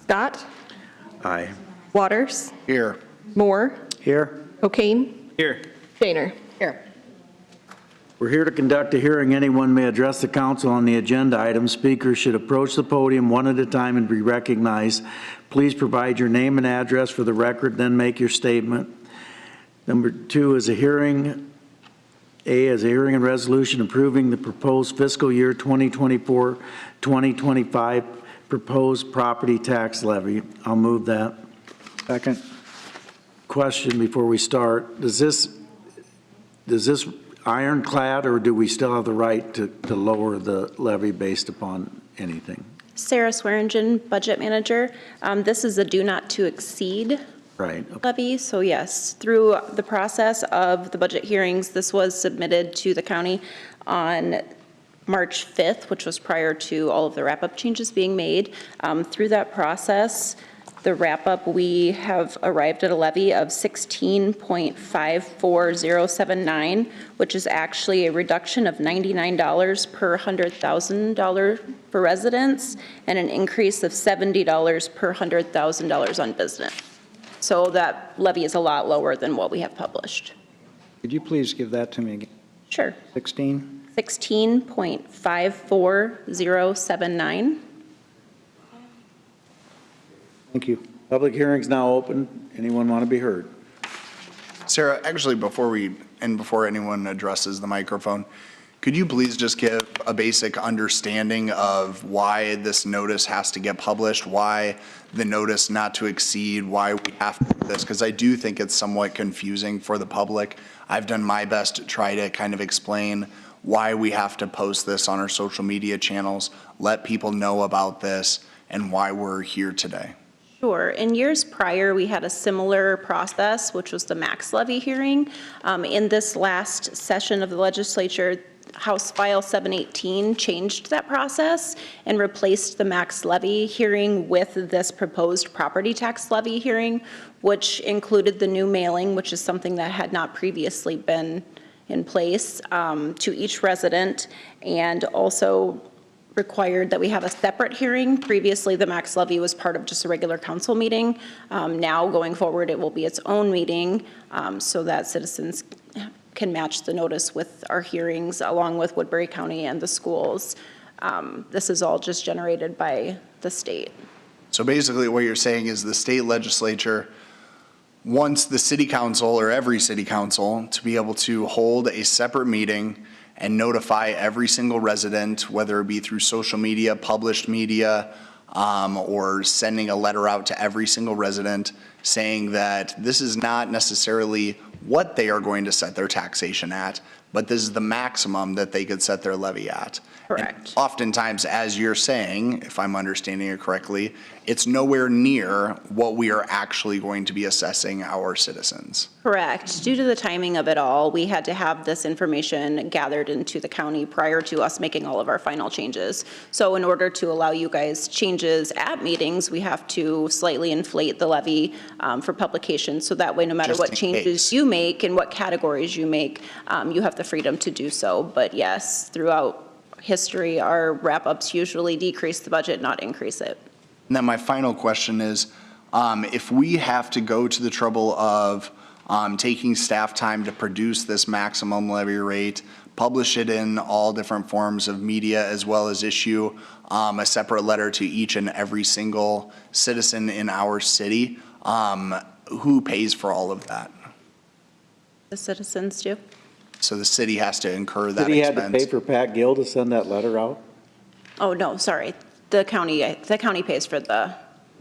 Scott, Aye. Waters, Here. Moore, Here. O'Kane, Here. Shaner. Here. We're here to conduct a hearing. Anyone may address the council on the agenda item. Speakers should approach the podium one at a time and be recognized. Please provide your name and address for the record, then make your statement. Number 2 is a hearing. A is a hearing and resolution approving the proposed fiscal year 2024-2025 proposed property tax levy. I'll move that. Second. Question before we start. Does this ironclad, or do we still have the right to lower the levy based upon anything? Sarah Swearingen, Budget Manager. This is a do not to exceed Right. Okay. levy. So yes, through the process of the budget hearings, this was submitted to the county on March 5th, which was prior to all of the wrap-up changes being made. Through that process, the wrap-up, we have arrived at a levy of 16.54079, which is actually a reduction of $99 per $100,000 for residents and an increase of $70 per $100,000 on business. So that levy is a lot lower than what we have published. Could you please give that to me again? Sure. 16? 16.54079. Thank you. Public hearing's now open. Anyone want to be heard? Sarah, actually, before anyone addresses the microphone, could you please just give a basic understanding of why this notice has to get published, why the notice not to exceed, why we have to do this? Because I do think it's somewhat confusing for the public. I've done my best to try to kind of explain why we have to post this on our social media channels, let people know about this, and why we're here today. Sure. In years prior, we had a similar process, which was the max levy hearing. In this last session of the legislature, House File 718 changed that process and replaced the max levy hearing with this proposed property tax levy hearing, which included the new mailing, which is something that had not previously been in place, to each resident, and also required that we have a separate hearing. Previously, the max levy was part of just a regular council meeting. Now, going forward, it will be its own meeting so that citizens can match the notice with our hearings along with Woodbury County and the schools. This is all just generated by the state. So basically what you're saying is the state legislature wants the city council, or every city council, to be able to hold a separate meeting and notify every single resident, whether it be through social media, published media, or sending a letter out to every single resident saying that this is not necessarily what they are going to set their taxation at, but this is the maximum that they could set their levy at. Correct. And oftentimes, as you're saying, if I'm understanding it correctly, it's nowhere near what we are actually going to be assessing our citizens. Correct. Due to the timing of it all, we had to have this information gathered into the county prior to us making all of our final changes. So in order to allow you guys changes at meetings, we have to slightly inflate the levy for publication. So that way, no matter what changes you make and what categories you make, you have the freedom to do so. But yes, throughout history, our wrap-ups usually decrease the budget, not increase it. And then my final question is, if we have to go to the trouble of taking staff time to produce this maximum levy rate, publish it in all different forms of media, as well as issue a separate letter to each and every single citizen in our city, who pays for all of that? The citizens do. So the city has to incur that City expense. had to pay for Pat Gill to send that letter out? Oh, no, sorry. The county pays for the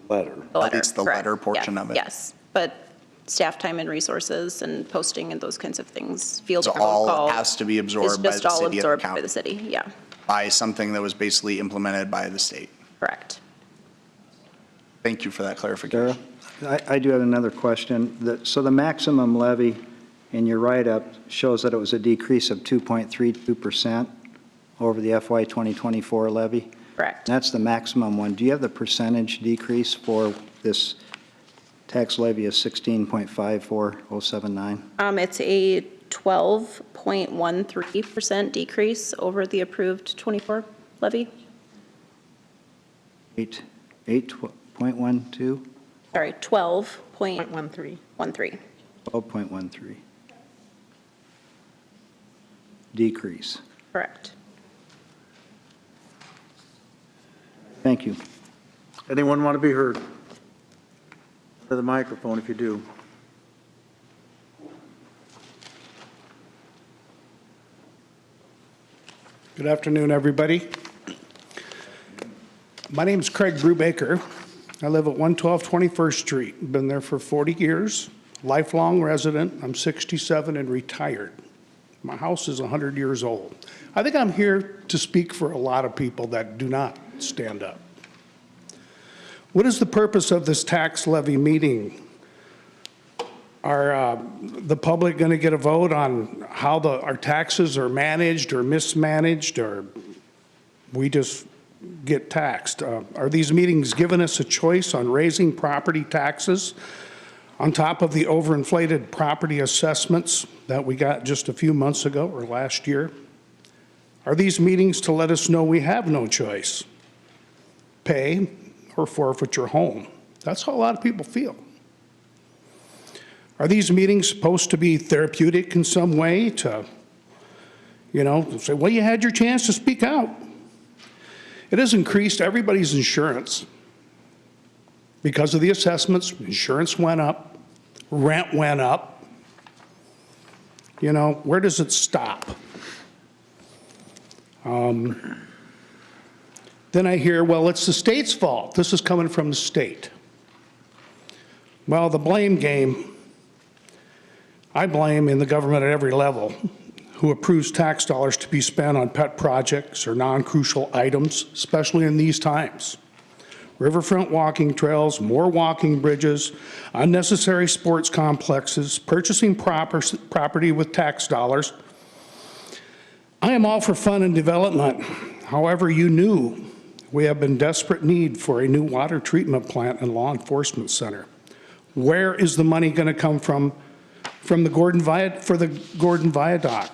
Letter. At least the correct. letter portion of it. Yes, but staff time and resources and posting and those kinds of things, field So call all has to be absorbed by the just all city of absorbed by county, the city, yeah, by something that was basically implemented by the state. correct. Thank you for that clarification. Sarah, I do have another question. So the maximum levy in your write-up shows that it was a decrease of 2.32% over the FY 2024 levy. Correct. That's the maximum one. Do you have the percentage decrease for this tax levy of 16.54079? It's a 12.13% decrease over the approved 24 levy. 8.13? .12? Sorry, 12.13. 12.13. Decrease. Correct. Thank you. Anyone want to be heard? To the microphone if you do. Good afternoon, everybody. My name is Craig Brubaker. I live at 112 21st Street. Been there for 40 years, lifelong resident. I'm 67 and retired. My house is 100 years old. I think I'm here to speak for a lot of people that do not stand up. What is the purpose of this tax levy meeting? Are the public going to get a vote on how our taxes are managed or mismanaged, or we just get taxed? Are these meetings giving us a choice on raising property taxes on top of the overinflated property assessments that we got just a few months ago or last year? Are these meetings to let us know we have no choice? Pay or forfeit your home. That's how a lot of people feel. Are these meetings supposed to be therapeutic in some way to, say, well, you had your chance to speak out? It has increased everybody's insurance. Because of the assessments, insurance went up, rent went up. Where does it stop? Then I hear, well, it's the state's fault. This is coming from the state. Well, the blame game, I blame in the government at every level who approves tax dollars to be spent on pet projects or non-crucial items, especially in these times. Riverfront walking trails, more walking bridges, unnecessary sports complexes, purchasing property with tax dollars. I am all for fun and development. However, you knew we have been in desperate need for a new water treatment plant and law enforcement center. Where is the money going to come from the Gordon Viaduct?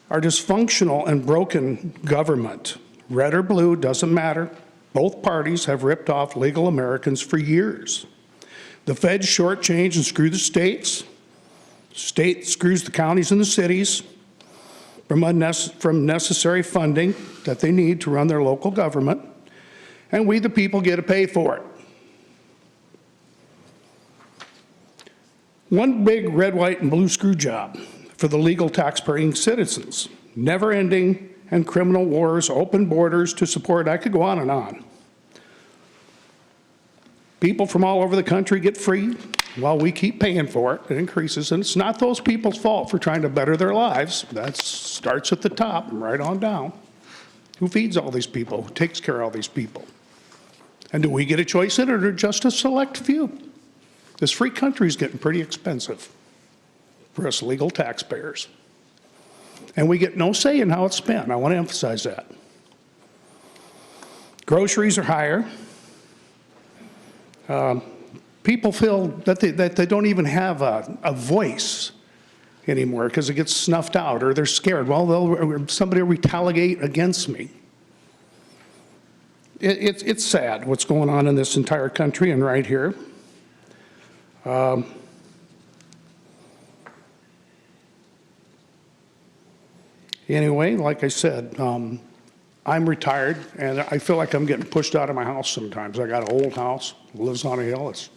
Our dysfunctional and broken government, red or blue, doesn't matter. Both parties have ripped off legal Americans for years. The feds shortchange and screw the states. State screws the counties and the cities from necessary funding that they need to run their local government, and we, the people, get to pay for it. One big red, white, and blue screw job for the legal tax-paying citizens. Never-ending and criminal wars, open borders to support. I could go on and on. People from all over the country get free while we keep paying for it. It increases, and it's not those people's fault for trying to better their lives. That starts at the top and right on down. Who feeds all these people? Who takes care of all these people? And do we get a choice in it, or just a select few? This free country is getting pretty expensive for us legal taxpayers. And we get no say in how it's spent. I want to emphasize that. Groceries are higher. People feel that they don't even have a voice anymore because it gets snuffed out, or they're scared. Well, somebody will retaliate against me. It's sad what's going on in this entire country and right here. Anyway, like I said, I'm retired, and I feel like I'm getting pushed out of my house sometimes. I got an old house, lives on a hill. It's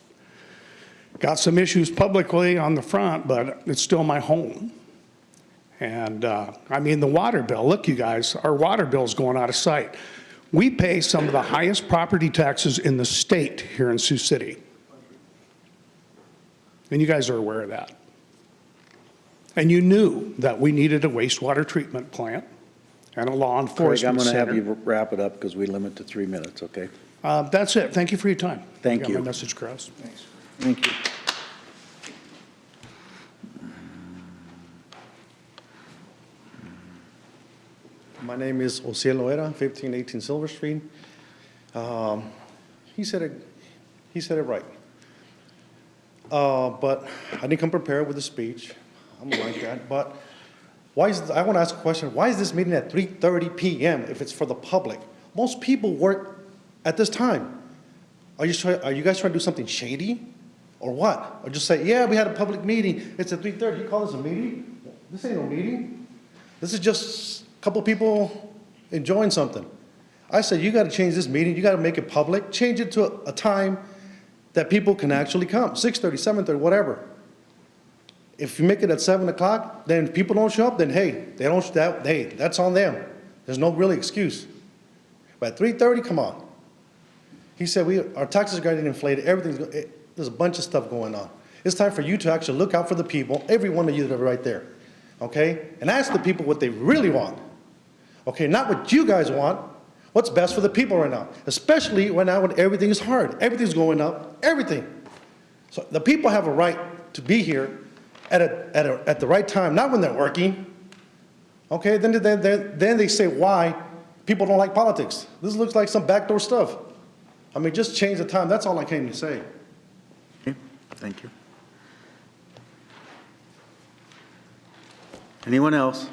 got some issues publicly on the front, but it's still my home. And I mean, the water bill, look, you guys, our water bill is going out of sight. We pay some of the highest property taxes in the state here in Sioux City. And you guys are aware of that. And you knew that we needed a wastewater treatment plant and a law Craig, enforcement I'm going to center. have you wrap it up because we limit to 3 minutes, okay? That's it. Thank you for your time. Thank you. My message across. Thanks. Thank you. My name is Osiel Loera, 1518 Silver Street. He said it right. But I didn't come prepared with a speech. I'm like that. But I want to ask a question. Why is this meeting at 3:30 p.m. if it's for the public? Most people work at this time. Are you guys trying to do something shady? Or what? Or just say, yeah, we had a public meeting, it's at 3:30, you call this a meeting? This ain't no meeting. This is just a couple people enjoying something. I said, you gotta change this meeting, you gotta make it public, change it to a time that people can actually come, 6:30, 7:30, whatever. If you make it at 7 o'clock, then if people don't show up, then hey, that's on them. There's no really excuse. But at 3:30, come on. He said, our taxes are getting inflated, there's a bunch of stuff going on. It's time for you to actually look out for the people, every one of you that are right there, okay? And ask the people what they really want, okay? Not what you guys want, what's best for the people right now, especially right now when everything is hard, everything's going up, everything. So the people have a right to be here at the right time, not when they're working, okay? Then they say why people don't like politics. This looks like some backdoor stuff. I mean, just change the time, that's all I came to say. Okay, thank you. Anyone else?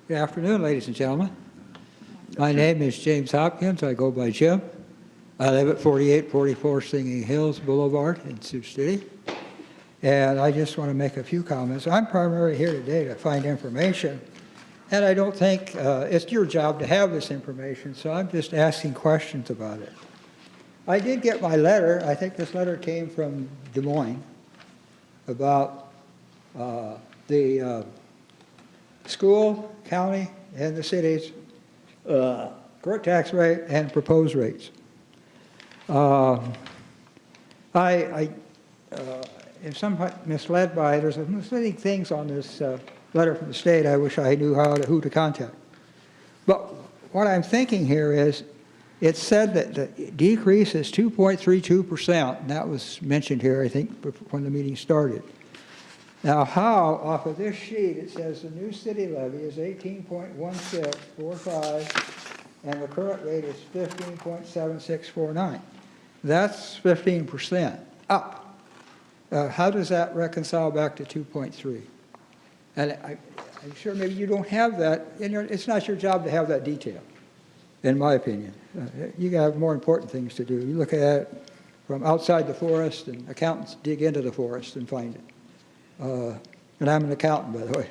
Good afternoon, ladies and gentlemen. My name is James Hopkins. I go by Jim. I live at 4844 Singing Hills Boulevard in Sioux City. And I just want to make a few comments. I'm primarily here today to find information, and I don't think it's your job to have this information, so I'm just asking questions about it. I did get my letter. I think this letter came from Des Moines about the school, county, and the city's current tax rate and proposed rates. I am somewhat misled by, there's misleading things on this letter from the state. I wish I knew who to contact. But what I'm thinking here is, it said that the decrease is 2.32%, and that was mentioned here, I think, when the meeting started. Now, how, off of this sheet, it says the new city levy is 18.1645, and the current rate is 15.7649. That's 15% up. How does that reconcile back to 2.3? And I'm sure maybe you don't have that, and it's not your job to have that detail, in my opinion. You have more important things to do. You look at it from outside the forest, and accountants dig into the forest and find it. And I'm an accountant, by the way.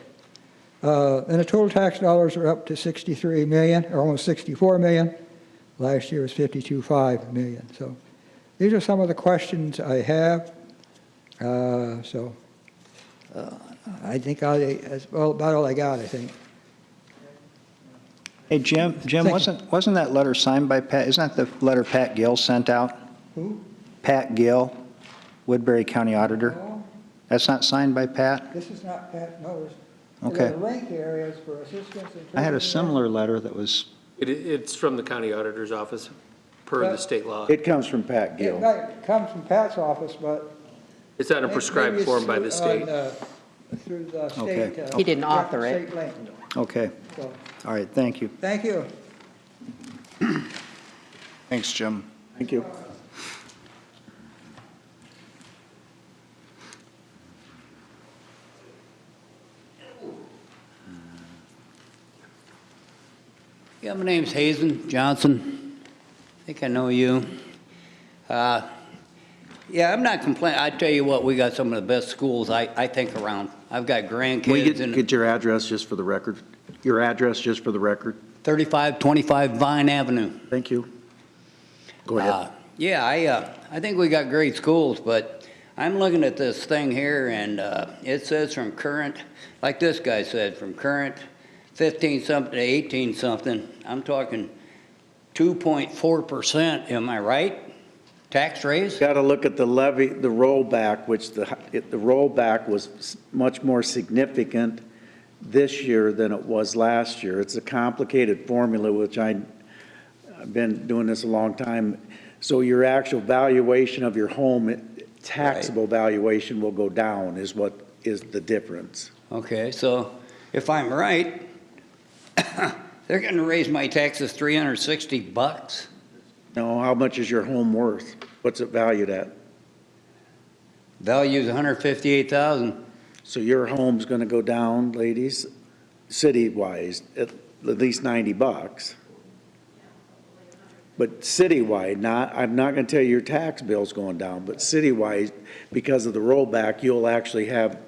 And the total tax dollars are up to 63 million, or almost 64 million. Last year was 52.5 million. So these are some of the questions I have. I think that's about all I got, I think. Hey, Jim, wasn't that letter signed by Pat? Isn't that the letter Pat Gill sent out? Who? Pat Gill, Woodbury County Auditor. No, That's not signed by Pat? this is not Pat, no. Okay. The link area is for assistance in. I had a similar letter that was, It's from the county auditor's office, per the state law. It comes from Pat It Gill. might come from Pat's office, but. It's on a prescribed maybe it's form by the through- state. Through the Okay. state. He didn't author it. State link. okay. So, All right, thank you. thank you. Thanks, Jim. Thank you. Yeah, my name's Hazen Johnson. I think I know you. Yeah, I'm not complaining. I tell you what, we got some of the best schools, I think, around. I've got Can we grandkids and get your address just for the record? Your address just for the record? 3525 Vine Avenue. Thank you. Go ahead. Yeah, I think we got great schools, but I'm looking at this thing here, and it says from current, like this guy said, from current 15-something to 18-something. I'm talking 2.4%, am I right? Tax raise? Got to look at the levy, the rollback, which the rollback was much more significant this year than it was last year. It's a complicated formula, which I've been doing this a long time. So your actual valuation of your home, taxable valuation will go down is what is the difference. Okay, so if I'm right, they're going to raise my taxes $360. No, how much is your home worth? What's it valued at? Value's $158,000. So your home's gonna go down, ladies, city-wise, at least $90. But citywide, I'm not gonna tell you your tax bill's going down, but citywide, because of the rollback, you'll actually have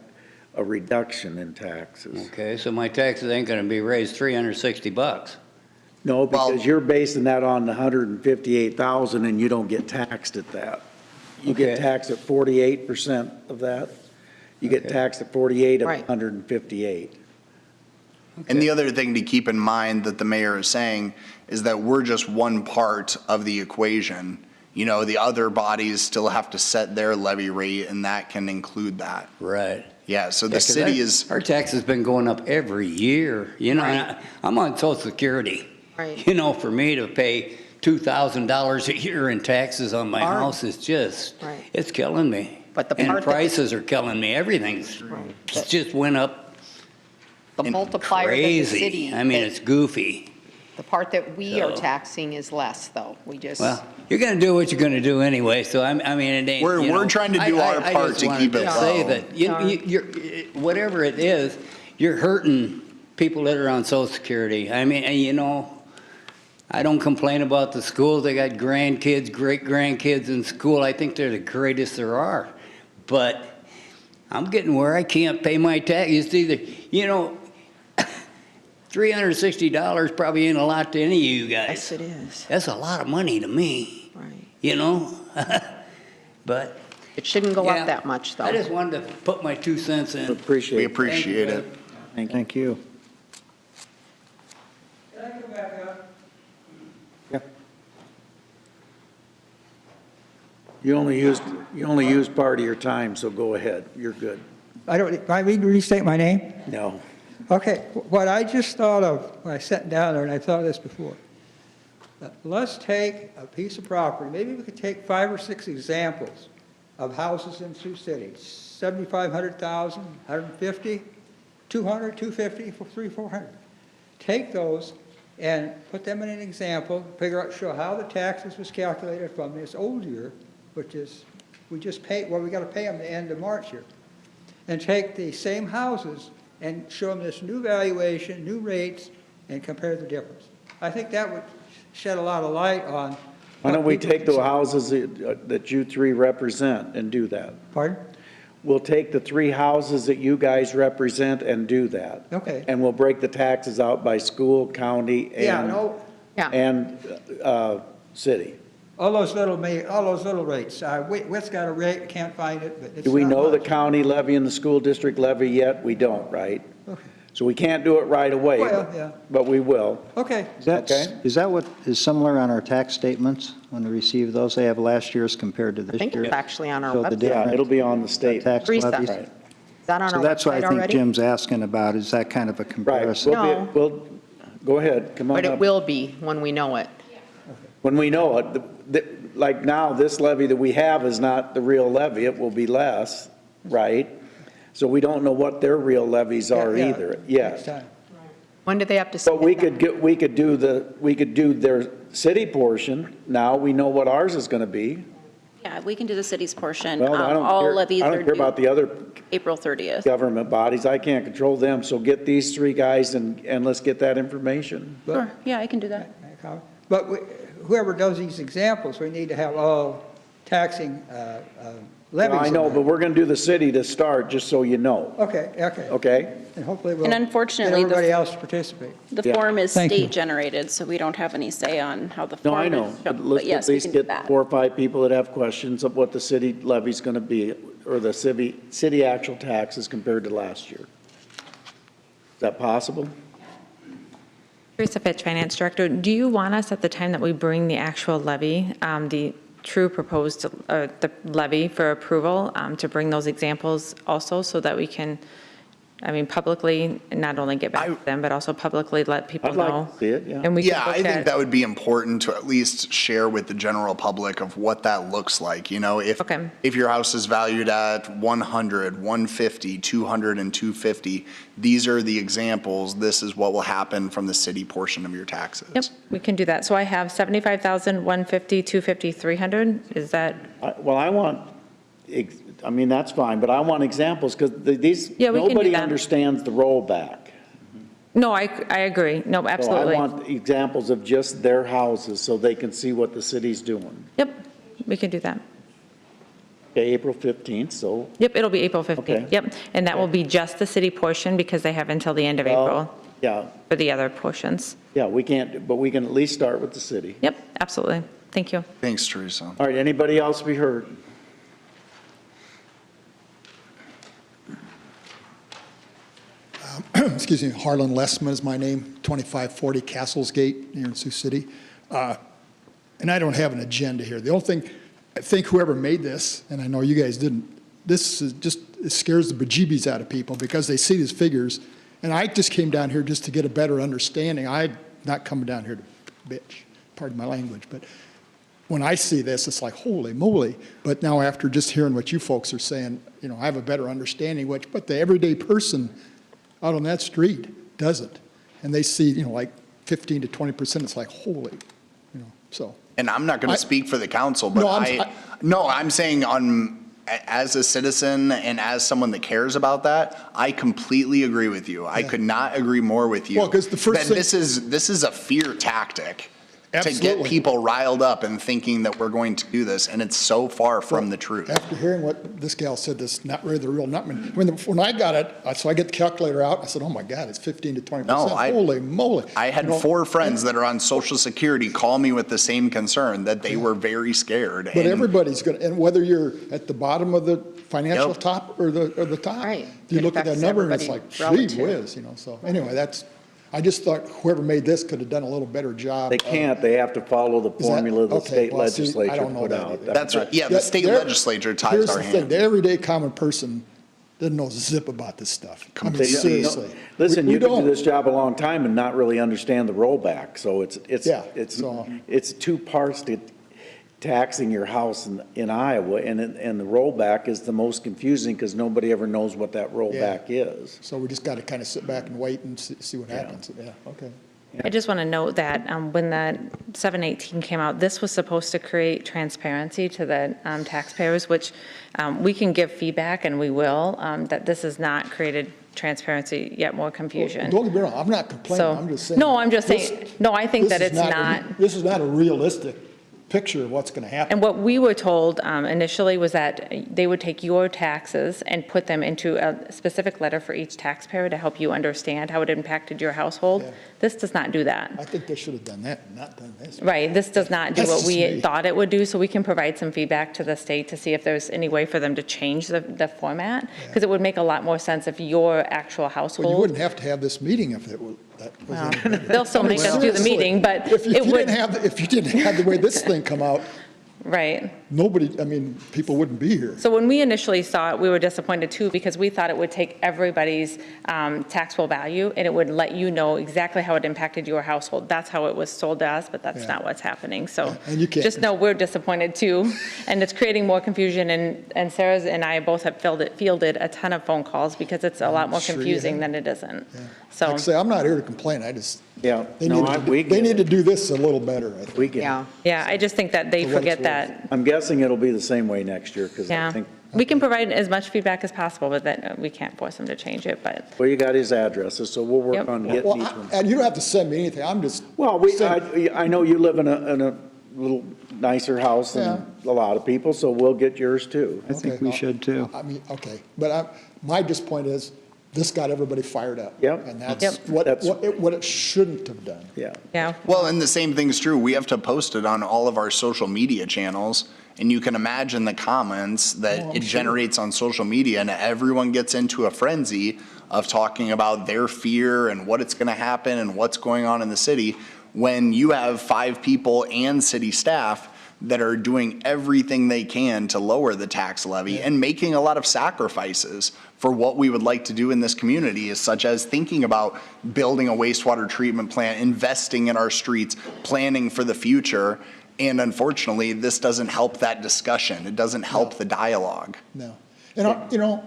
a reduction in taxes. Okay, so my taxes ain't gonna be raised $360. No, because Well- you're basing that on the 158,000 and you don't get taxed at that. You get Okay. taxed at 48% of that. You get Okay. taxed at 48 of Right. 158. And the other thing to keep in mind that the mayor is saying is that we're just one part of the equation. You know, the other bodies still have to set their levy rate, and that can include that. Right. Yeah, so the Yeah, 'cause city is, Our taxes been going up every year, you know, and I'm on social security. Right. You know, for me to pay $2,000 a year in taxes on my house is just, Right. it's killing me. But the And part that- prices are killing me, everything's, it's just went up The multiplier that the crazy. city, I mean, it's goofy. the part that we are So- taxing is less, though. We just, Well, you're gonna do what you're gonna do anyway, so I mean, it ain't, We're- you know, we're trying to do our I part just to wanted keep it to say low. that, you're, whatever it is, you're hurting people that are on social security. I mean, and you know, I don't complain about the schools. They got grandkids, great-grandkids in school. I think they're the greatest there are. But I'm getting where I can't pay my taxes. It's either, you know, $360 probably ain't a lot to any of you guys. Yes, it is. That's a lot of money to me, Right. you know? But, It shouldn't go yeah, up that much, though. I just wanted to put my 2 cents in. Appreciate we it. appreciate it. Thank you. Can I come back up? You only used part of your time, so go ahead. You're good. I need to restate my name? No. Okay, what I just thought of when I sat down there, and I thought of this before. Let's take a piece of property, maybe we could take 5 or 6 examples of houses in Sioux City, 7,500,000, 150, 200, 250, 300, 400. Take those and put them in an example, show how the taxes was calculated from this old year, which is, we just paid, well, we got to pay them the end of March here. And take the same houses and show them this new valuation, new rates, and compare the difference. I think that would shed a lot of light on. Why don't we what people take the consider- houses that you three represent and do that? Pardon? We'll take the 3 houses that you guys represent and do that. Okay. And we'll break the taxes out by school, county, Yeah, no, and city. all those little rates. Witt's got a rate, can't find it, but it's Do we not know the much. county levy and the school district levy yet? We don't, right? Okay. So we can't do it right away. Well, yeah. But we will. Okay, Okay. Is that what is similar on our tax statements when we receive those? They have last year's compared to I this think year? it's actually on our So the website. Yeah, different it'll be on the state. tax Teresa. levies? Right. Is that on So our that's what I website think already? Jim's asking about, is that kind of a Right. comparison? No. We'll, go ahead, come on But up. it will be when we know it. When we know it, like now, this levy that we have is not the real levy, it will be less, right? So we don't know what their real levies are Yeah, either, next yet. time. When do they have to But submit that? we could do their city portion, now we know what ours is gonna be. Yeah, we can do the city's portion. Well, I don't All care, levies I are don't care about due the other April 30th. government bodies, I can't control them, so get these 3 guys and let's get that information. Sure, yeah, I can do that. But whoever does these examples, we need to have all taxing levies. I in know, there. but we're gonna do the city to start, just so you know, Okay, okay? and hopefully we'll And get unfortunately, everybody the else to participate. Yeah. form is Thank you. state-generated, so we don't have any say on how the No, form I is. know, but let's yes, at we least can do get that. 4 or 5 people that have questions of what the city levy's gonna be, or the city actual taxes compared to last year. Is that possible? Teresa Fitch, Finance Director. Do you want us, at the time that we bring the actual levy, the true proposed the levy for approval, to bring those examples also so that we can, publicly, not only get back to them, but also publicly let people I'd know? like to see it, yeah. And we can Yeah, I look think at- that would be important to at least share with the general public of what that looks like. You know, if Okay. if your house is valued at 100, 150, 200, and 250, these are the examples. This is what will happen from the city portion of your taxes. Yep, we can do that. So I have 75,000, 150, 250, 300. Is that, Well, I want, I mean, that's fine, but I want examples, because these, Yeah, we can do nobody that. understands the rollback. No, I agree. No, So I absolutely. want examples of just their houses, so they can see what the city's doing. Yep, we can do that. Okay, April 15th, so, Yep, it'll be April 15th. Okay. Yep, and that will be just the city portion because they have until the end of well, April yeah, for the other portions. yeah, we can't, but we can at least start with the city. Yep, absolutely. Thank you. Thanks, Teresa. All right, anybody else be heard? Excuse me, Harlan Lessman is my name, 2540 Castles Gate here in Sioux City. And I don't have an agenda here. The only thing, I think whoever made this, and I know you guys didn't, this is just, it scares the bejeebies out of people because they see these figures. And I just came down here just to get a better understanding. I'm not coming down here to bitch, pardon my language, but when I see this, it's like, holy moly. But now after just hearing what you folks are saying, you know, I have a better understanding, but the everyday person out on that street doesn't. And they see, you know, like 15 to 20%, it's like, holy, you know, so. And I'm not going to speak for the council, but No, I'm saying as a citizen and as someone that cares about that, I completely agree with you. I could not agree more with you. Well, 'cause the first that thing- this is a fear tactic to get Absolutely. people riled up and thinking that we're going to do this, and it's so far from the truth. After hearing what this gal said, this not really the real number. When I got it, so I get the calculator out, I said, oh my God, it's 15 to 20%. No, Holy moly. I had You know, 4 friends that are on Social Security call me with the same concern, that they were very scared. But and everybody's going to, and whether you're at the bottom of the financial Yep. top or the top. Right. You It look at that affects number and it's like, everybody gee relative. whiz, you know, so anyway, I just thought whoever made this could have done a little better job. They can't, they have to follow the Is that- formula the okay, state well, see, I legislature don't know put that out. either. That's right. Yeah, the state There- legislature ties here's our the thing, hand. the everyday common person doesn't know zip about this stuff. I mean, They- seriously. Listen, We you can do don't. this job a long time and not really understand the rollback, so Yeah, so- it's 2 parts to taxing your house in Iowa, and the rollback is the most confusing because nobody ever knows what that rollback is. So we just got to kind of sit back and wait and see what happens. Yeah, okay. I just want to note that when that 718 came out, this was supposed to create transparency to the taxpayers, which we can give feedback, and we will, that this has not created transparency, yet more confusion. Don't get me wrong, I'm not complaining, So, I'm just saying. no, I'm just this- saying, no, I think this that is it's not. This is not a realistic picture of what's going to happen. And what we were told initially was that they would take your taxes and put them into a specific letter for each taxpayer to help you understand how it impacted your household. Yeah. This does not do that. I think they should have done that and not done this. Right, this does not do That's what just we me. thought it would do, so we can provide some feedback to the state to see if there's any way for them to change the format, because it would make a lot more sense if your actual Well, you household, wouldn't have to have this meeting if it was, that was well, any better. they'll still I mean, make us do the seriously, meeting, but if it you would, if you didn't have the way this thing come out, right. nobody, I mean, people wouldn't be here. So when we initially saw it, we were disappointed too, because we thought it would take everybody's taxable value, and it would let you know exactly how it impacted your household. That's how it was sold to us, but that's Yeah. not what's happening. So And you can't- just know we're disappointed too, and it's creating more confusion, and Sarah and I both have fielded a ton of phone calls because it's a lot more Sure you confusing have. than it isn't. Yeah. So, Like I say, I'm not here to complain, I just, Yeah, they no, we they get need to it. do this a little better, I think. We get it. Yeah. yeah, I just think that they For what it's forget that. I'm guessing it'll be the same way next year, because I Yeah, think, we can provide as much feedback as possible, but then we can't force them to change it, but. well, you got his addresses, so we'll work Yep. on Well, getting each one. and you don't have to send me anything, I'm just. Well, saying- I know you live in a little nicer house than a lot of people, so we'll get yours too. I think Okay, we well, should too. I mean, okay, but my just point is, this got everybody fired up. Yep. And that's Yep. what it shouldn't have done. Yeah. Yeah, Well, and the same thing's true. We have to post it on all of our social media channels. And you can imagine the comments that Oh, I'm it sure. generates on social media, and everyone gets into a frenzy of talking about their fear and what it's going to happen and what's going on in the city, when you have 5 people and city staff that are doing everything they can to lower the tax levy and making a lot of sacrifices for what we would like to do in this community, such as thinking about building a wastewater treatment plant, investing in our streets, planning for the future. And unfortunately, this doesn't help that discussion. It doesn't help the dialogue. No. And,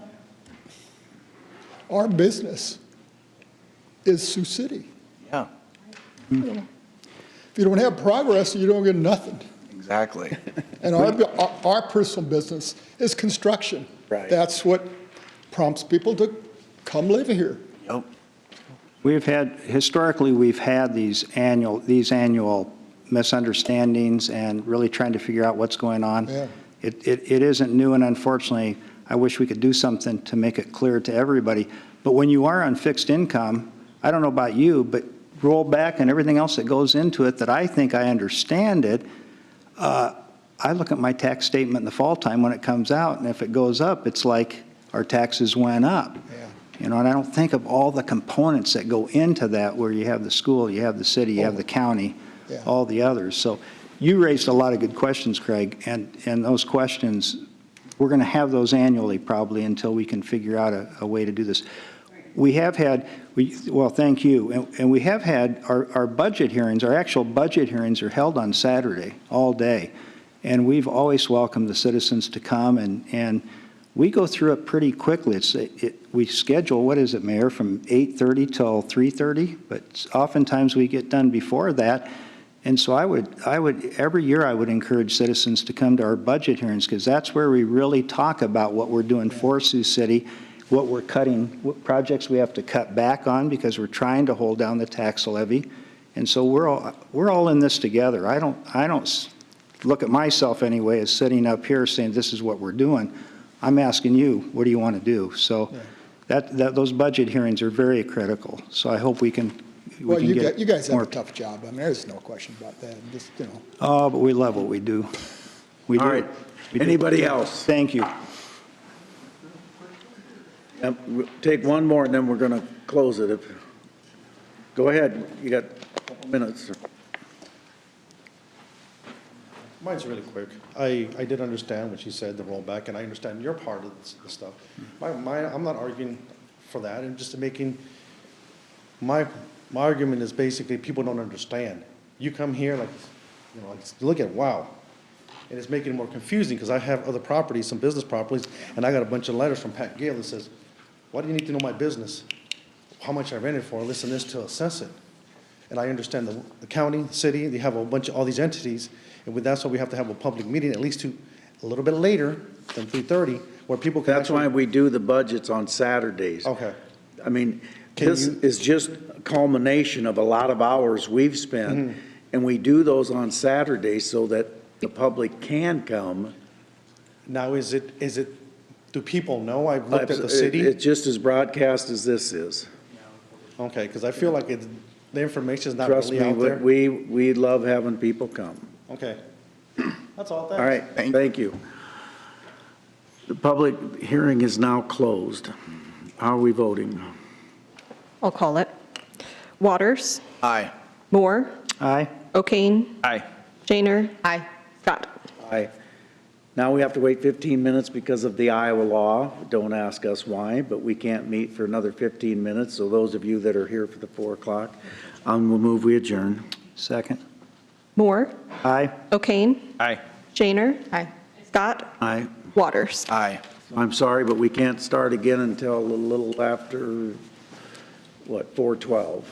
our business is Sioux City. Yeah, If you don't have progress, you don't get nothing. Exactly. And our personal business is construction. Right. That's what prompts people to come live here. Yep. Historically, we've had these annual misunderstandings and really trying to figure out what's going on. Yeah. It isn't new, and unfortunately, I wish we could do something to make it clear to everybody. But when you are on fixed income, I don't know about you, but roll back and everything else that goes into it that I think I understand it, I look at my tax statement in the fall time when it comes out, and if it goes up, it's like our taxes went up. Yeah. You know, and I don't think of all the components that go into that, where you have the school, you have the city, you have the county, Yeah. all the others. So you raised a lot of good questions, Craig, and those questions, we're going to have those annually probably until we can figure out a way to do this. We have had, well, thank you, and we have had our budget hearings, our actual budget hearings are held on Saturday, all day. And we've always welcomed the citizens to come, and we go through it pretty quickly. We schedule, what is it, Mayor, from 8:30 till 3:30, but oftentimes we get done before that. And so every year I would encourage citizens to come to our budget hearings, because that's where we really talk about what we're doing for Sioux City, what we're cutting, what projects we have to cut back on because we're trying to hold down the tax levy. And so we're all in this together. I don't look at myself anyway as sitting up here saying this is what we're doing. I'm asking you, what do you want to do? So those budget hearings are very critical. So I hope we can Well, you get guys have more. a tough job. I mean, there's no question about that. Just, you know. Oh, but we love what we do. We All do. right. We do. Anybody else? Thank you. We'll take one more, and then we're going to close it. Go ahead. You got a couple minutes. Mine's really quick. I did understand what you said, the rollback, and I understand your part of the stuff. I'm not arguing for that. I'm just making, my argument is basically people don't understand. You come here like, you know, like, look at, wow. And it's making it more confusing because I have other properties, some business properties, and I got a bunch of letters from Pat Gale that says, why do you need to know my business? How much I rented for, listen this to assess it. And I understand the county, the city, they have a bunch of all these entities, and that's why we have to have a public meeting at least a little bit later than 3:30, where people can That's why we do the budgets on Saturdays. Okay. I mean, this is just a culmination of a lot of hours we've spent, and we do those on Saturdays so that the public can come. Now, do people know? I've looked at the city. It's just as broadcast as this is. Okay, because I feel like the information is not Trust really out me, there. we love having people come. Okay. That's all, thanks. All right, thank you. The public hearing is now closed. How are we voting? I'll call it. Waters. Aye. Moore. Aye. O'Kane. Aye. Shaner. Aye. Scott. Aye. Now we have to wait 15 minutes because of the Iowa law. Don't ask us why, but we can't meet for another 15 minutes. So those of you that are here for the 4 o'clock, we'll move we adjourn. Second. Moore. Aye. O'Kane. Aye. Shaner. Aye. Scott. Aye. Waters. Aye. I'm sorry, but we can't start again until a little after, what, 4:12.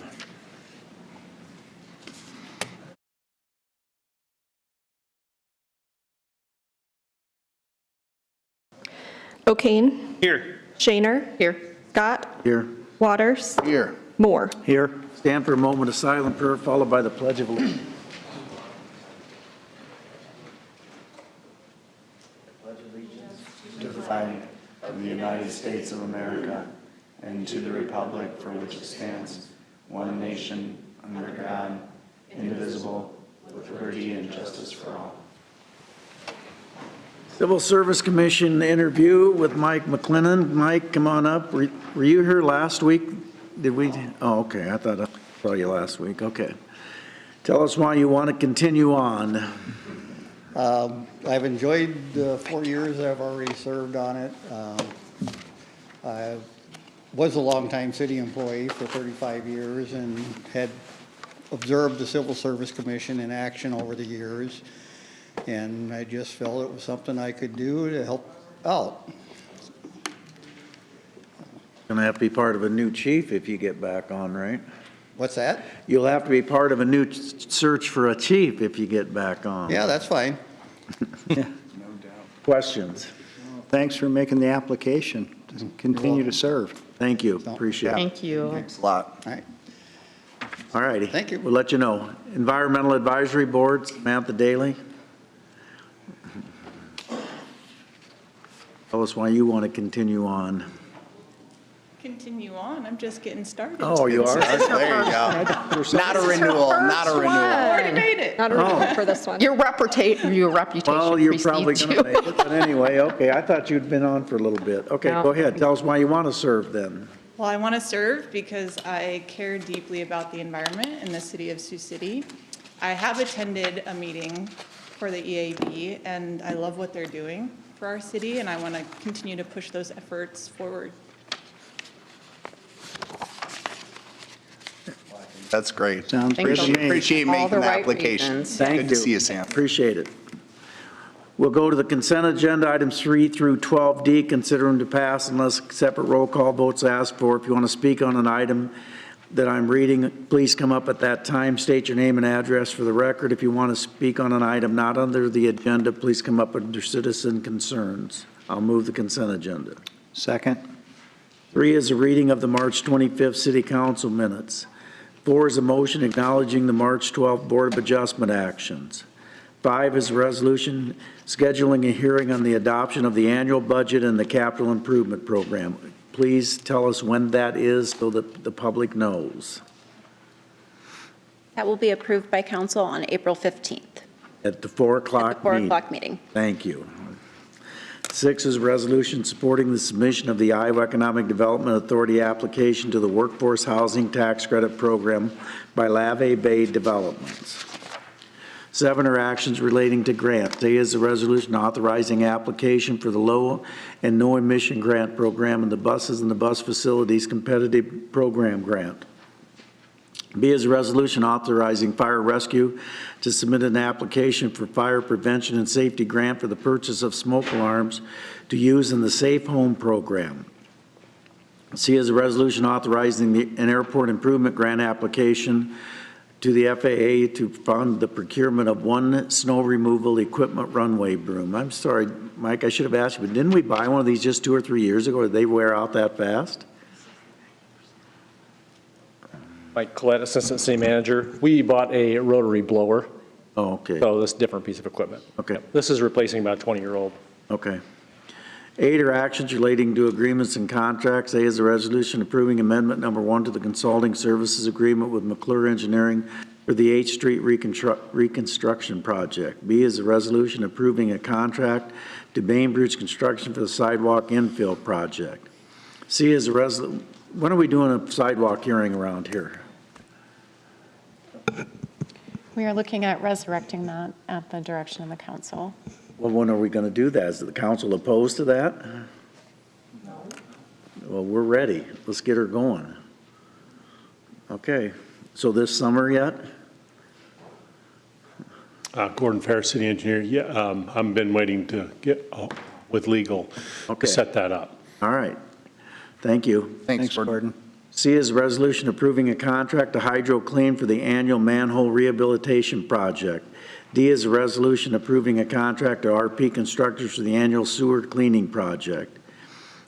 O'Kane. Here. Shaner. Here. Scott. Here. Waters. Here. Moore. Here. Stand for a moment of silent prayer, followed by the Pledge of Allegiance. To the flag of the United States of America and to the republic for which it stands, one nation, under God, indivisible, with liberty and justice for all. Civil Service Commission interview with Mike McLennan. Mike, come on up. Were you here last week? Did we? Oh, okay. I thought I saw you last week. Okay. Tell us why you want to continue on. I've enjoyed the 4 years I've already served on it. I was a longtime city employee for 35 years and had observed the Civil Service Commission in action over the years. And I just felt it was something I could do to help out. Going to have to be part of a new chief if you get back on, right? What's that? You'll have to be part of a new search for a chief if you get back on. Yeah, that's fine. Questions? Thanks for making the application. Just continue to serve. Thank you, appreciate it. Thank you. Thanks a lot. All right. All righty. Thank you. We'll let you know. Environmental Advisory Board, Samantha Daly. Tell us why you want to continue on. Continue on, I'm just getting started. Oh, you are? There you go. Not a renewal, not a renewal. Already made it. Not a renewal for this one. Your reputation Well, you're probably precedes going to you. make it, but anyway, okay, I thought you'd been on for a little bit. Okay, No. go ahead, tell us why you want to serve then. Well, I want to serve because I care deeply about the environment in the city of Sioux City. I have attended a meeting for the EAB, and I love what they're doing for our city, and I want to continue to push those efforts forward. That's great. Sounds good to me. Appreciate All making the the right application. reasons. Thank Good to see you, Sam. Appreciate it. We'll go to the consent agenda, items 3 through 12D, consider them to pass unless separate roll call votes asked for. If you want to speak on an item that I'm reading, please come up at that time, state your name and address for the record. If you want to speak on an item not under the agenda, please come up under citizen concerns. I'll move the consent agenda. Second. 3 is a reading of the March 25th City Council minutes. 4 is a motion acknowledging the March 12th Board of Adjustment actions. 5 is a resolution scheduling a hearing on the adoption of the annual budget and the capital improvement program. Please tell us when that is so that the public knows. That will be approved by council on April 15th. At the 4 At o'clock the 4 meeting. o'clock meeting. Thank you. 6 is a resolution supporting the submission of the Iowa Economic Development Authority application to the Workforce Housing Tax Credit Program by Levy Bay Developments. 7 are actions relating to grants. A is a resolution authorizing application for the low and no emission grant program and the buses and the bus facilities competitive program grant. B is a resolution authorizing fire rescue to submit an application for fire prevention and safety grant for the purchase of smoke alarms to use in the Safe Home program. C is a resolution authorizing an airport improvement grant application to the FAA to fund the procurement of 1 snow removal equipment runway broom. I'm sorry, Mike, I should have asked you, but didn't we buy one of these just 2 or 3 years ago? Did they wear out that fast? Mike Collette, Assistant City Manager. We bought a rotary blower, Oh, okay. so this is a different piece of equipment. Okay. This is replacing about a 20-year-old. Okay. 8 are actions relating to agreements and contracts. A is a resolution approving amendment number 1 to the consulting services agreement with McClure Engineering for the 8th Street reconstruction project. B is a resolution approving a contract to Bainbridge Construction for the sidewalk infill project. C is a resolution. When are we doing a sidewalk hearing around here? We are looking at resurrecting that at the direction of the council. Well, when are we going to do that? Is the council opposed to that? No. Well, we're ready. Let's get her going. Okay. So this summer yet? Gordon Fair, City Engineer. Yeah, I've been waiting to get with legal Okay. to set that up. All right. Thank you. Thanks, Gordon. C is a resolution approving a contract to Hydro Clean for the annual manhole rehabilitation project. D is a resolution approving a contract to RP Constructors for the annual sewer cleaning project.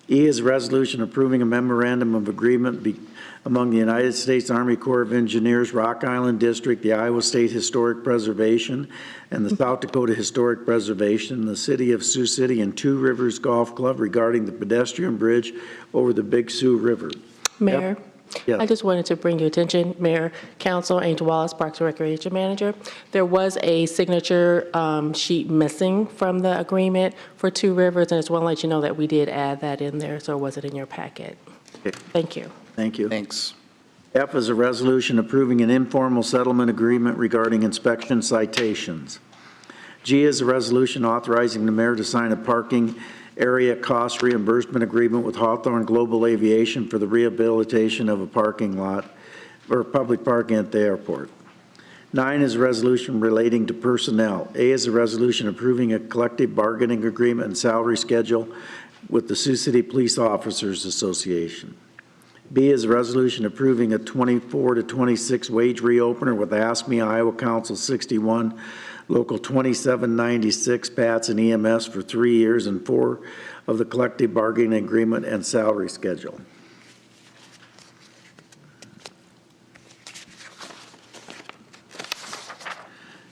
E is a resolution approving a memorandum of agreement among the United States Army Corps of Engineers, Rock Island District, the Iowa State Historic Preservation, and the South Dakota Historic Preservation, the City of Sioux City, and Two Rivers Golf Club regarding the pedestrian bridge over the Big Sioux River. Mayor, Yes. I just wanted to bring your attention, Mayor, Council, Angel Wallace, Parks and Recreation Manager. There was a signature sheet missing from the agreement for Two Rivers, and I just want to let you know that we did add that in there, so it wasn't in your packet. Okay. Thank you. Thank you. Thanks. F is a resolution approving an informal settlement agreement regarding inspection citations. G is a resolution authorizing the mayor to sign a parking area cost reimbursement agreement with Hawthorne Global Aviation for the rehabilitation of a parking lot or public parking at the airport. 9 is a resolution relating to personnel. A is a resolution approving a collective bargaining agreement and salary schedule with the Sioux City Police Officers Association. B is a resolution approving a 24 to 26 wage reopener with ASME Iowa Council 61, Local 2796, PATS and EMS for 3 years and 4 of the collective bargaining agreement and salary schedule.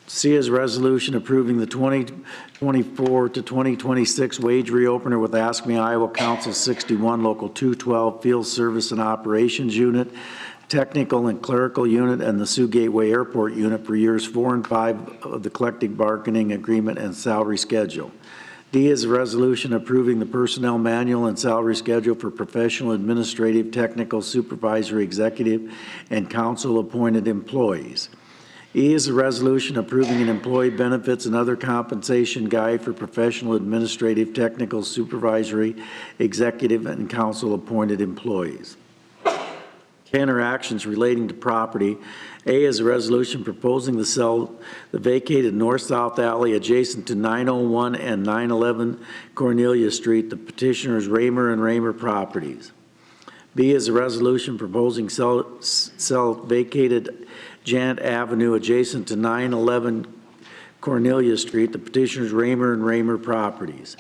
C is a resolution approving the 2024 to 2026 wage reopener with ASME Iowa Council 61, Local 212, Field Service and Operations Unit, Technical and Clerical Unit, and the Sioux Gateway Airport Unit for years 4 and 5 of the collective bargaining agreement and salary schedule. D is a resolution approving the personnel manual and salary schedule for professional, administrative, technical, supervisory, executive, and council-appointed employees. E is a resolution approving an employee benefits and other compensation guide for professional, administrative, technical, supervisory, executive, and council-appointed employees. K are actions relating to property. A is a resolution proposing to sell the vacated north-south alley adjacent to 901 and 911 Cornelia Street, the petitioners Raymer and Raymer Properties. B is a resolution proposing sell vacated Jant Avenue adjacent to 911 Cornelia Street, the petitioners Raymer and Raymer Properties.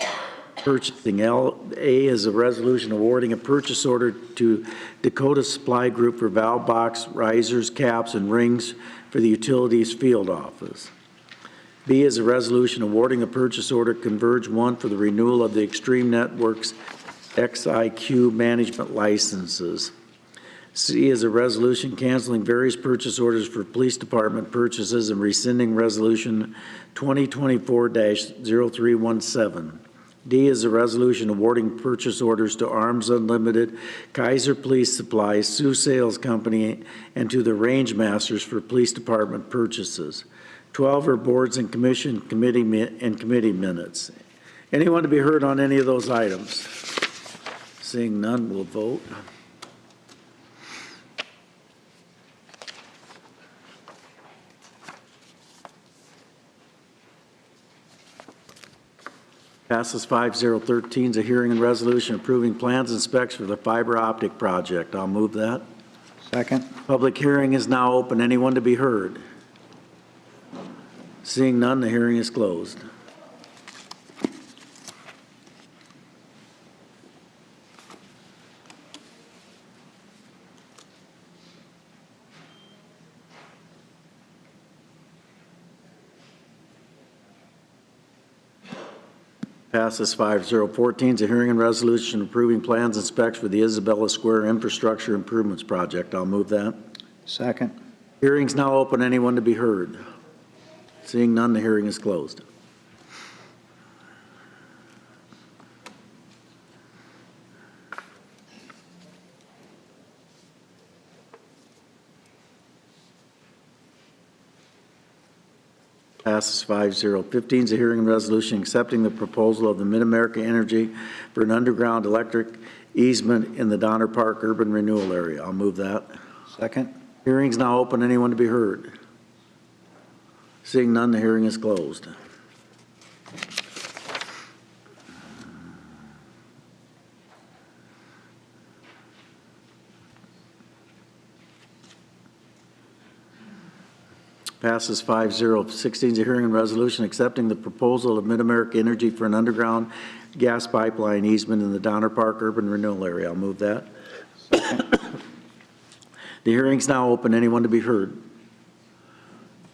Purchasing. A is a resolution awarding a purchase order to Dakota Supply Group for valve box, risers, caps, and rings for the utilities field office. B is a resolution awarding a purchase order Converge 1 for the renewal of the Extreme Networks XIQ management licenses. C is a resolution canceling various purchase orders for police department purchases and rescinding resolution 2024-0317. D is a resolution awarding purchase orders to Arms Unlimited, Kaiser Police Supplies, Sioux Sales Company, and to the Range Masters for police department purchases. 12 are boards and commission committee minutes. Anyone to be heard on any of those items? Seeing none, we'll vote. Passes 5-0. Is a hearing and resolution approving plans and specs for the fiber optic project. I'll move that. Second. Public hearing is now open. Anyone to be heard? Seeing none, the hearing is closed. Passes 5-0. Is a hearing and resolution approving plans and specs for the Isabella Square Infrastructure Improvements Project. I'll move that. Second. Hearing's now open. Anyone to be heard? Seeing none, the hearing is closed. Passes 5-0. 15 is a hearing and resolution accepting the proposal of the Mid-America Energy for an underground electric easement in the Donner Park urban renewal area. I'll move that. Second. Hearing's now open. Anyone to be heard? Seeing none, the hearing is closed. Passes 5-0. 16 is a hearing and resolution accepting the proposal of Mid-America Energy for an underground gas pipeline easement in the Donner Park urban renewal area. I'll move that. The hearing's now open. Anyone to be heard?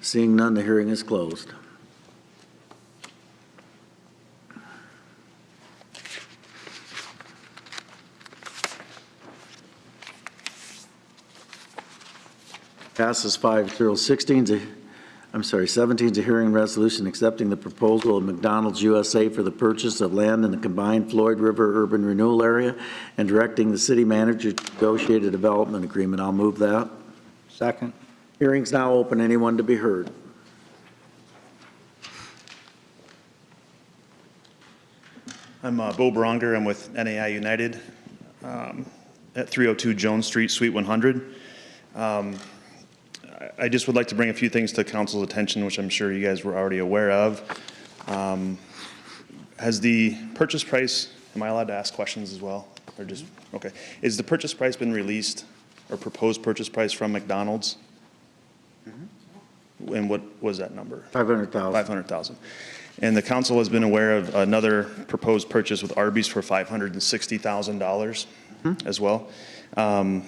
Seeing none, the hearing is closed. Passes 5-0. 17 is a hearing and resolution accepting the proposal of McDonald's USA for the purchase of land in the combined Floyd River urban renewal area and directing the city manager to negotiate a development agreement. I'll move that. Second. Hearing's now open. Anyone to be heard? I'm Bo Bronger. I'm with NAI United at 302 Jones Street, Suite 100. I just would like to bring a few things to council's attention, which I'm sure you guys were already aware of. Has the purchase price, am I allowed to ask questions as well? Or just, okay. Is the purchase price been released, or proposed purchase price from McDonald's? And what was that number? 500,000. 500,000. And the council has been aware of another proposed purchase with Arby's for $560,000 as well. I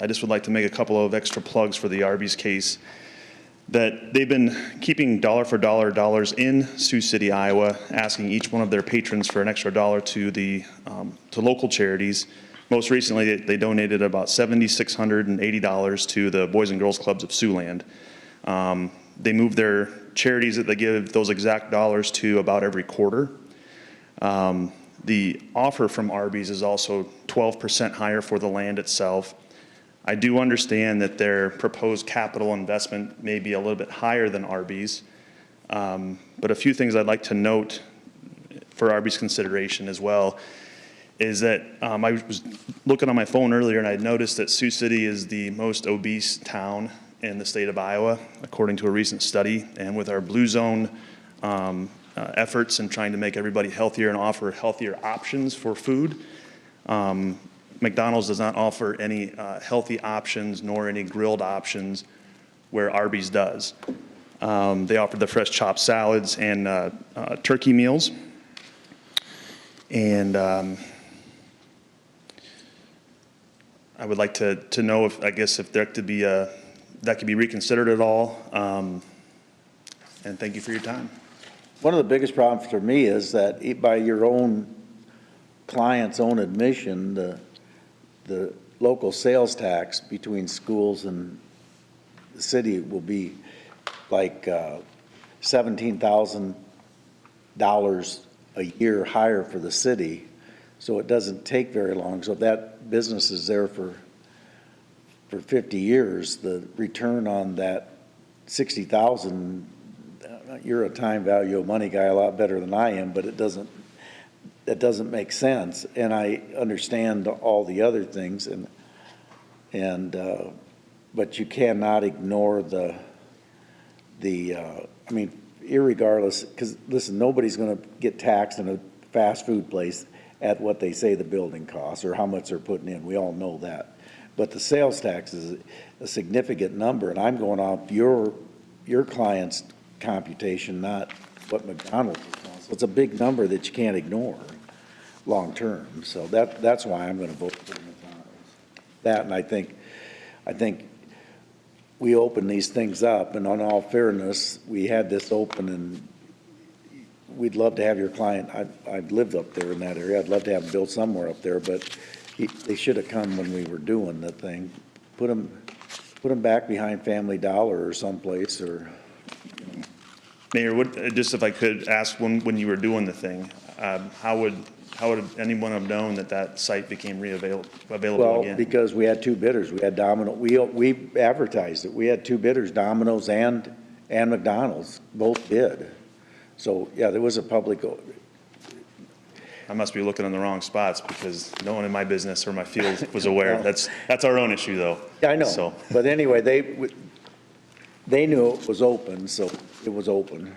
just would like to make a couple of extra plugs for the Arby's case, that they've been keeping dollar for dollar dollars in Sioux City, Iowa, asking each one of their patrons for an extra dollar to the to local charities. Most recently, they donated about $7,680 to the Boys and Girls Clubs of Siouxland. They move their charities that they give those exact dollars to about every quarter. The offer from Arby's is also 12% higher for the land itself. I do understand that their proposed capital investment may be a little bit higher than Arby's, but a few things I'd like to note for Arby's consideration as well is that I was looking on my phone earlier and I noticed that Sioux City is the most obese town in the state of Iowa, according to a recent study. And with our Blue Zone efforts and trying to make everybody healthier and offer healthier options for food, McDonald's does not offer any healthy options nor any grilled options where Arby's does. They offer the fresh chopped salads and turkey meals. And I would like to know if, I guess, if there could be that could be reconsidered at all. And thank you for your time. One of the biggest problems for me is that by your own client's own admission, the local sales tax between schools and the city will be like $17,000 a year higher for the city. So it doesn't take very long. So if that business is there for 50 years, the return on that 60,000, you're a time value of money guy a lot better than I am, but that doesn't make sense. And I understand all the other things, but you cannot ignore I mean, irregardless, because listen, nobody's going to get taxed in a fast food place at what they say the building costs or how much they're putting in. We all know that. But the sales tax is a significant number, and I'm going off your client's computation, not what McDonald's wants. So it's a big number that you can't ignore long term. So that's why I'm going to vote for McDonald's. That, and I think we open these things up, and on all fairness, we had this open, and we'd love to have your client. I've lived up there in that area. I'd love to have him build somewhere up there, but they should have come when we were doing the thing. Put them back behind Family Dollar or someplace, or. Mayor, just if I could ask, when you were doing the thing, how would anyone have known that site became available again? Well, because we had two bidders. We had Domino. We advertised it. We had two bidders, Domino's and McDonald's, both bid. So yeah, there was a public. I must be looking in the wrong spots because no one in my business or my field was aware. That's our own issue, though. Yeah, I know. So. But anyway, they knew it was open, so it was open.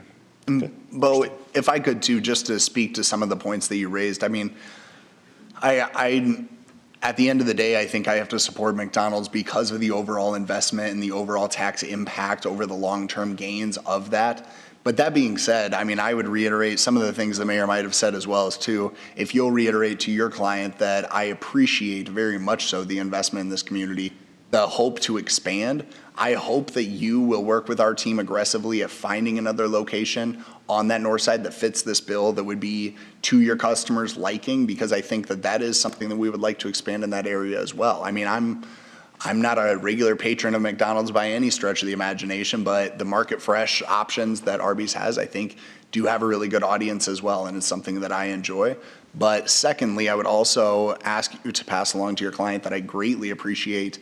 Bo, if I could too, just to speak to some of the points that you raised. I mean, I at the end of the day, I think I have to support McDonald's because of the overall investment and the overall tax impact over the long-term gains of that. But that being said, I mean, I would reiterate some of the things the mayor might have said as well as too, if you'll reiterate to your client that I appreciate very much so the investment in this community, the hope to expand. I hope that you will work with our team aggressively at finding another location on that north side that fits this bill that would be to your customers' liking, because I think that is something that we would like to expand in that area as well. I mean, I'm not a regular patron of McDonald's by any stretch of the imagination, but the market fresh options that Arby's has, I think, do have a really good audience as well, and it's something that I enjoy. But secondly, I would also ask you to pass along to your client that I greatly appreciate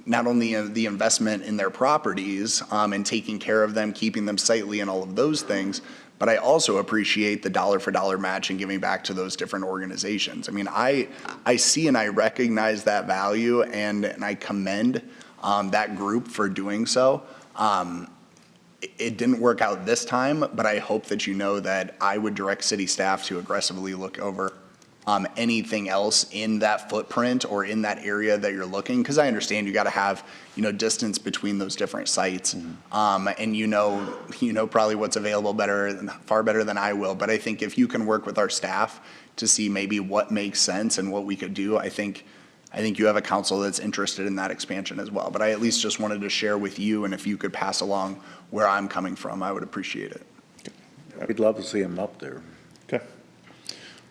not only the investment in their properties and taking care of them, keeping them sightly and all of those things, but I also appreciate the dollar for dollar match and giving back to those different organizations. I mean, I see and I recognize that value, and I commend that group for doing so. It didn't work out this time, but I hope that you know that I would direct city staff to aggressively look over anything else in that footprint or in that area that you're looking, because I understand you got to have, distance between those different sites. And you know probably what's available far better than I will. But I think if you can work with our staff to see maybe what makes sense and what we could do, I think you have a council that's interested in that expansion as well. But I at least just wanted to share with you, and if you could pass along where I'm coming from, I would appreciate it. We'd love to see them up there. Okay.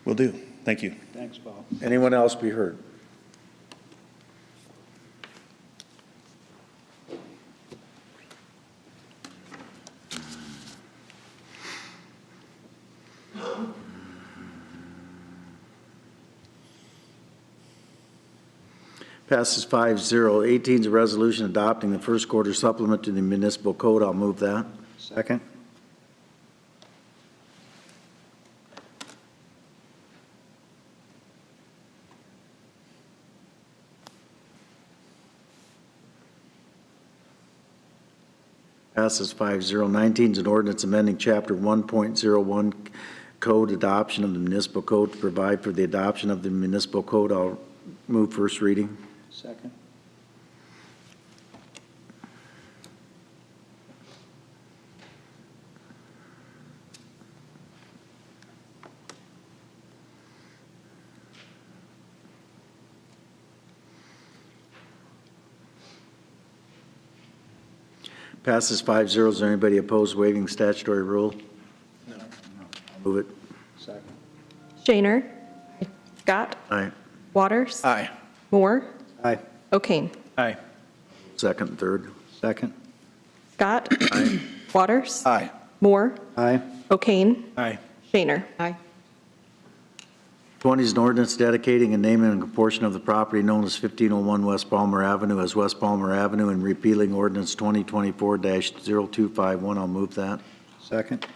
Will do. Thank you. Thanks, Bob. Anyone else be heard? Passes 5-0. 18 is a resolution adopting the first quarter supplement to the municipal code. I'll move that. Second. Passes 5-0. 19 is an ordinance amending Chapter 1.01 Code Adoption of the Municipal Code to provide for the adoption of the municipal code. I'll move first reading. Second. Passes 5-0. Is there anybody opposed waiving statutory rule? No. Move it. Second. Shaner. Scott. Aye. Waters. Aye. Moore. Aye. O'Kane. Aye. Second and third. Second. Scott. Aye. Waters. Aye. Moore. Aye. O'Kane. Aye. Shaner. Aye. 20 is an ordinance dedicating and naming a portion of the property known as 1501 West Palmer Avenue as West Palmer Avenue and repealing ordinance 2024-0251. I'll move that. Second.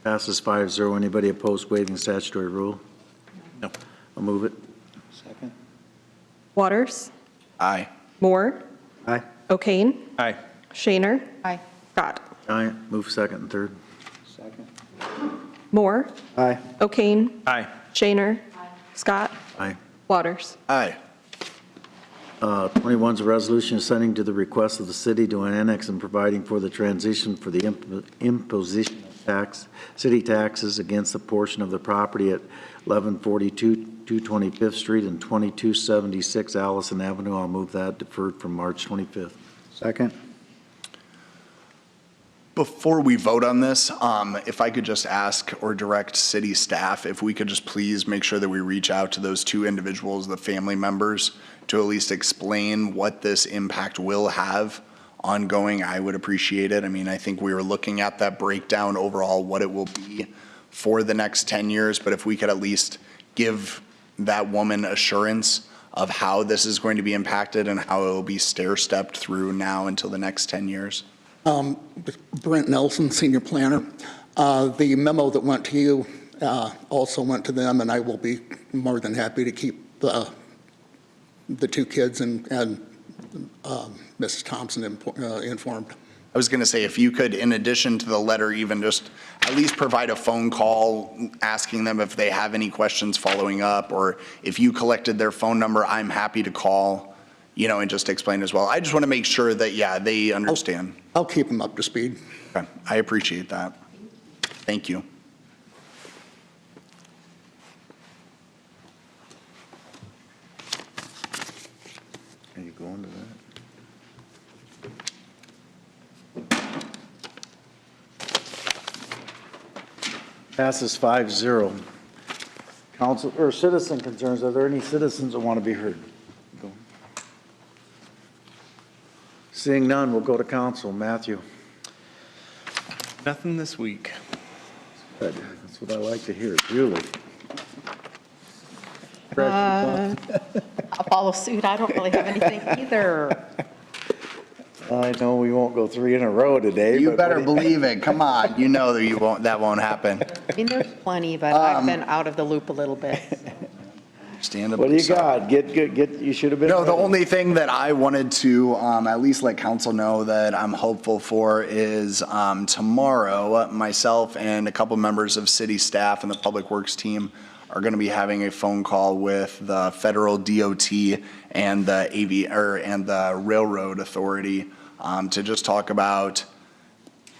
Passes 5-0. Anybody opposed waiving statutory rule? No. I'll move it. Second. Waters. Aye. Moore. Aye. O'Kane. Aye. Shaner. Aye. Scott. Aye. Move second and third. Second. Moore. Aye. O'Kane. Aye. Shaner. Scott. Aye. Waters. Aye. 21 is a resolution sending to the request of the city to annex and providing for the transition for the imposition of city taxes against a portion of the property at 1142 225th Street and 2276 Allison Avenue. I'll move that, deferred from March 25th. Second. Before we vote on this, if I could just ask or direct city staff, if we could just please make sure that we reach out to those two individuals, the family members, to at least explain what this impact will have ongoing, I would appreciate it. I mean, I think we were looking at that breakdown overall, what it will be for the next 10 years, but if we could at least give that woman assurance of how this is going to be impacted and how it will be stair-stepped through now until the next 10 years. Brent Nelson, Senior Planner. The memo that went to you also went to them, and I will be more than happy to keep the two kids and Mrs. Thompson informed. I was going to say, if you could, in addition to the letter, even just at least provide a phone call asking them if they have any questions following up, or if you collected their phone number, I'm happy to call, and just explain as well. I just want to make sure that, yeah, they understand. I'll keep them up to speed. Okay. I appreciate that. Thank you. Are you going to that? Passes 5-0. Council or citizen concerns. Are there any citizens that want to be heard? Go. Seeing none, we'll go to council. Matthew. Nothing this week. Good. That's what I like to hear. Julie. I'll follow suit. I don't really have anything either. I know we won't go three in a row today. You better believe it. Come on. You know that that won't happen. I mean, there's plenty, but I've been out of the loop a little bit. Understandably What do you so. got? You should have been. No, the ready. only thing that I wanted to at least let council know that I'm hopeful for is tomorrow, myself and a couple members of city staff and the Public Works team are going to be having a phone call with the federal DOT and the Railroad Authority to just talk about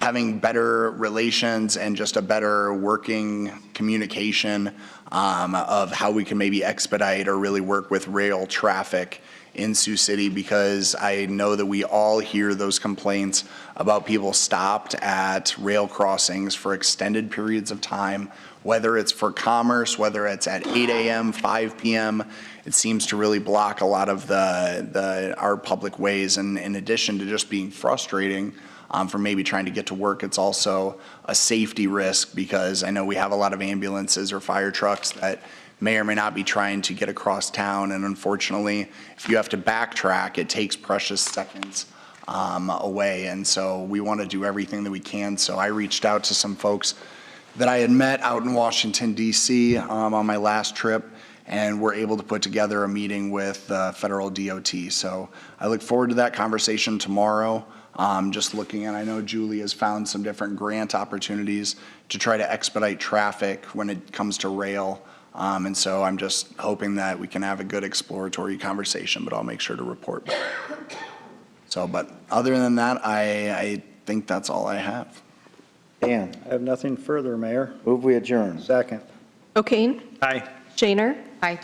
having better relations and just a better working communication of how we can maybe expedite or really work with rail traffic in Sioux City, because I know that we all hear those complaints about people stopped at rail crossings for extended periods of time, whether it's for commerce, whether it's at 8 a.m., 5 p.m. It seems to really block a lot of our public ways. And in addition to just being frustrating, for maybe trying to get to work, it's also a safety risk, because I know we have a lot of ambulances or fire trucks that may or may not be trying to get across town, and unfortunately, if you have to backtrack, it takes precious seconds away, and so we want to do everything that we can. So I reached out to some folks that I had met out in Washington, D.C. On my last trip, and we're able to put together a meeting with federal DOT. So I look forward to that conversation tomorrow. Just looking at, I know Julie has found some different grant opportunities to try to expedite traffic when it comes to rail. And so I'm just hoping that we can have a good exploratory conversation, but I'll make sure to report back. So, but other than that, I think that's all I have. Dan, I have nothing further, Mayor. move we adjourn. Second. O'Kane? Aye. Shaner? Aye.